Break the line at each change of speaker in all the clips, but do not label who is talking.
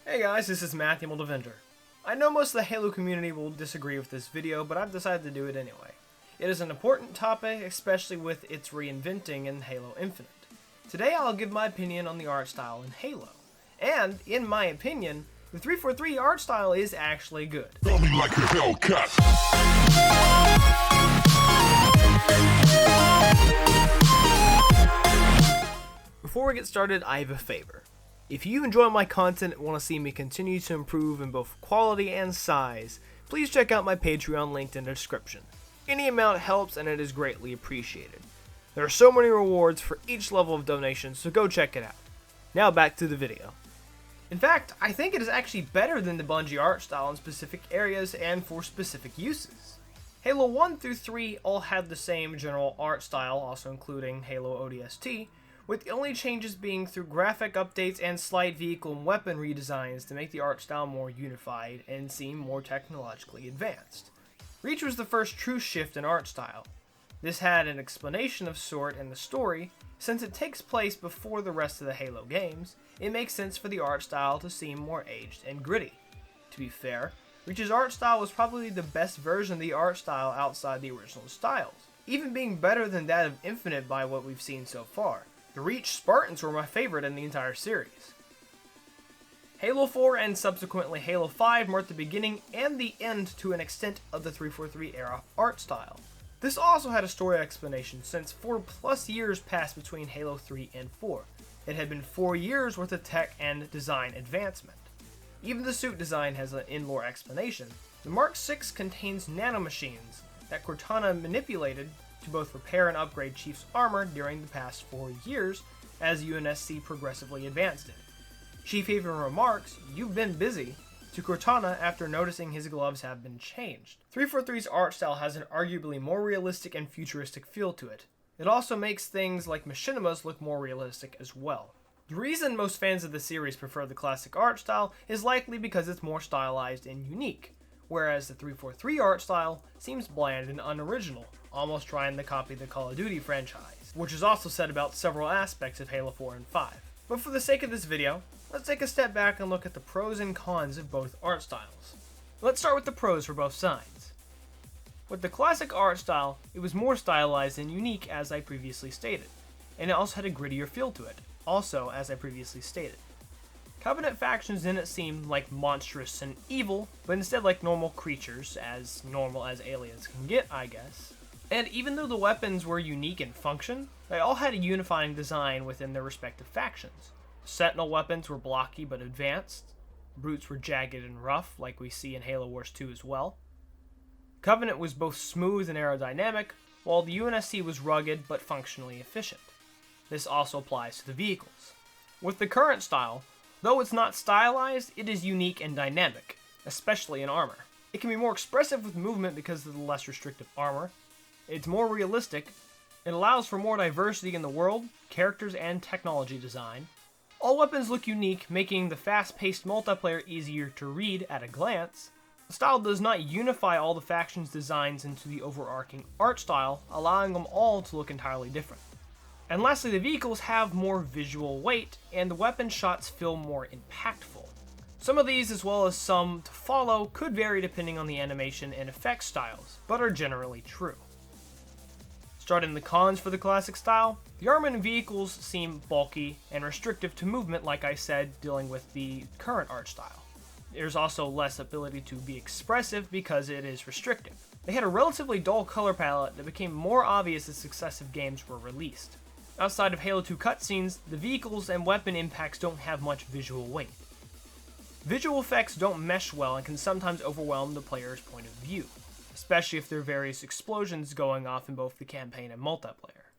Hey guys, this is Matt, the EmeraldAvenger. I know most of the Halo community will disagree with this video, but I've decided to do it anyway. It is an important topic, especially with its reinventing in Halo Infinite. Today I'll give my opinion on the art style in Halo. And, in my opinion, the 343 art style is actually good.
Tell me like a Hellcat.
Before we get started, I have a favor. If you enjoy my content and want to see me continue to improve in both quality and size, please check out my Patreon linked in the description. Any amount helps and it is greatly appreciated. There are so many rewards for each level of donation, so go check it out. Now back to the video. In fact, I think it is actually better than the Bungie art style in specific areas and for specific uses. Halo 1 through 3 all had the same general art style, also including Halo ODST, with the only changes being through graphic updates and slight vehicle and weapon redesigns to make the art style more unified and seem more technologically advanced. Reach was the first true shift in art style. This had an explanation of sort in the story. Since it takes place before the rest of the Halo games, it makes sense for the art style to seem more aged and gritty. To be fair, Reach's art style was probably the best version of the art style outside the original styles, even being better than that of Infinite by what we've seen so far. The Reach Spartans were my favorite in the entire series. Halo 4 and subsequently Halo 5 marked the beginning and the end to an extent of the 343 era art style. This also had a story explanation since 4+ years passed between Halo 3 and 4. It had been 4 years worth of tech and design advancement. Even the suit design has an in-lore explanation. The Mark 6 contains nanomachines that Cortana manipulated to both repair and upgrade Chief's armor during the past 4 years as UNSC progressively advanced it. Chief even remarks, "You've been busy," to Cortana after noticing his gloves have been changed. 343's art style has an arguably more realistic and futuristic feel to it. It also makes things like machinimas look more realistic as well. The reason most fans of the series prefer the classic art style is likely because it's more stylized and unique, whereas the 343 art style seems bland and unoriginal, almost trying to copy the Call of Duty franchise, which is also said about several aspects of Halo 4 and 5. But for the sake of this video, let's take a step back and look at the pros and cons of both art styles. Let's start with the pros for both sides. With the classic art style, it was more stylized and unique as I previously stated, and it also had a grittier feel to it, also as I previously stated. Covenant factions didn't seem like monstrous and evil, but instead like normal creatures, as normal as aliens can get, I guess. And even though the weapons were unique in function, they all had a unifying design within their respective factions. Sentinel weapons were blocky but advanced. Brutes were jagged and rough, like we see in Halo Wars 2 as well. Covenant was both smooth and aerodynamic, while the UNSC was rugged but functionally efficient. This also applies to the vehicles. With the current style, though it's not stylized, it is unique and dynamic, especially in armor. It can be more expressive with movement because of the less restrictive armor. It's more realistic. It allows for more diversity in the world, characters, and technology design. All weapons look unique, making the fast-paced multiplayer easier to read at a glance. The style does not unify all the factions' designs into the overarching art style, allowing them all to look entirely different. And lastly, the vehicles have more visual weight, and the weapon shots feel more impactful. Some of these, as well as some to follow, could vary depending on the animation and effects styles, but are generally true. Starting the cons for the classic style, the armor and vehicles seem bulky and restrictive to movement, like I said, dealing with the current art style. There's also less ability to be expressive because it is restrictive. They had a relatively dull color palette that became more obvious as successive games were released. Outside of Halo 2 cutscenes, the vehicles and weapon impacts don't have much visual weight. Visual effects don't mesh well and can sometimes overwhelm the player's point of view, especially if there are various explosions going off in both the campaign and multiplayer.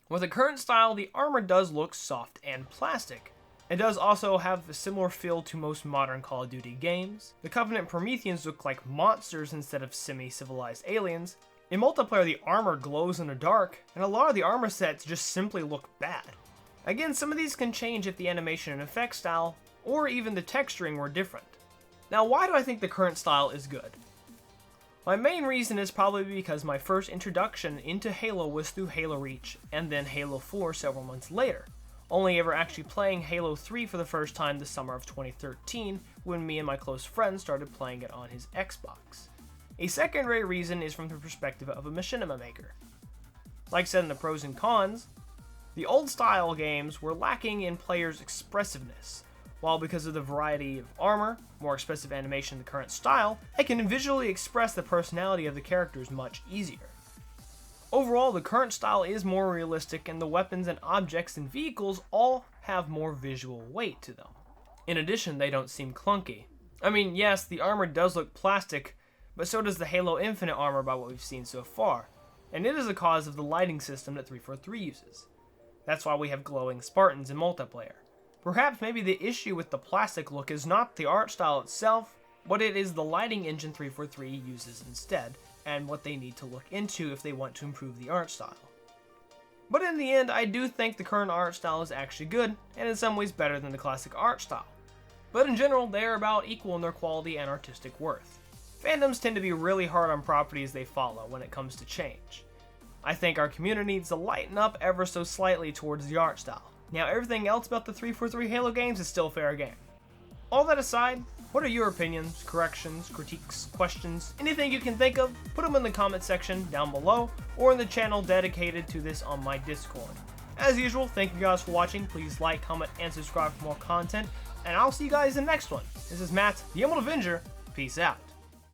With the current style, the armor does look soft and plastic. It does also have a similar feel to most modern Call of Duty games. The Covenant Prometheans look like monsters instead of semi-civilized aliens. In multiplayer, the armor glows in the dark, and a lot of the armor sets just simply look bad. Again, some of these can change if the animation and effect style, or even the texturing were different. Now, why do I think the current style is good? My main reason is probably because my first introduction into Halo was through Halo Reach, and then Halo 4 several months later. only ever actually playing Halo 3 for the first time the summer of 2013 when me and my close friend started playing it on his Xbox. A secondary reason is from the perspective of a machinima maker. Like said in the pros and cons, the old style games were lacking in players' expressiveness, while because of the variety of armor, more expressive animation in the current style, I can visually express the personality of the characters much easier. Overall, the current style is more realistic and the weapons and objects and vehicles all have more visual weight to them. In addition, they don't seem clunky. I mean, yes, the armor does look plastic, but so does the Halo Infinite armor by what we've seen so far, and it is a cause of the lighting system that 343 uses. That's why we have glowing Spartans in multiplayer. Perhaps maybe the issue with the plastic look is not the art style itself, but it is the lighting engine 343 uses instead, and what they need to look into if they want to improve the art style. But in the end, I do think the current art style is actually good, and in some ways better than the classic art style. But in general, they are about equal in their quality and artistic worth. Fandoms tend to be really hard on properties they follow when it comes to change. I think our community needs to lighten up ever so slightly towards the art style. Now everything else about the 343 Halo games is still fair game. All that aside, what are your opinions, corrections, critiques, questions, anything you can think of? Put them in the comment section down below or in the channel dedicated to this on my Discord. As usual, thank you guys for watching. Please like, comment, and subscribe for more content, and I'll see you guys in the next one. This is Matt, the Emerald Avenger. Peace out.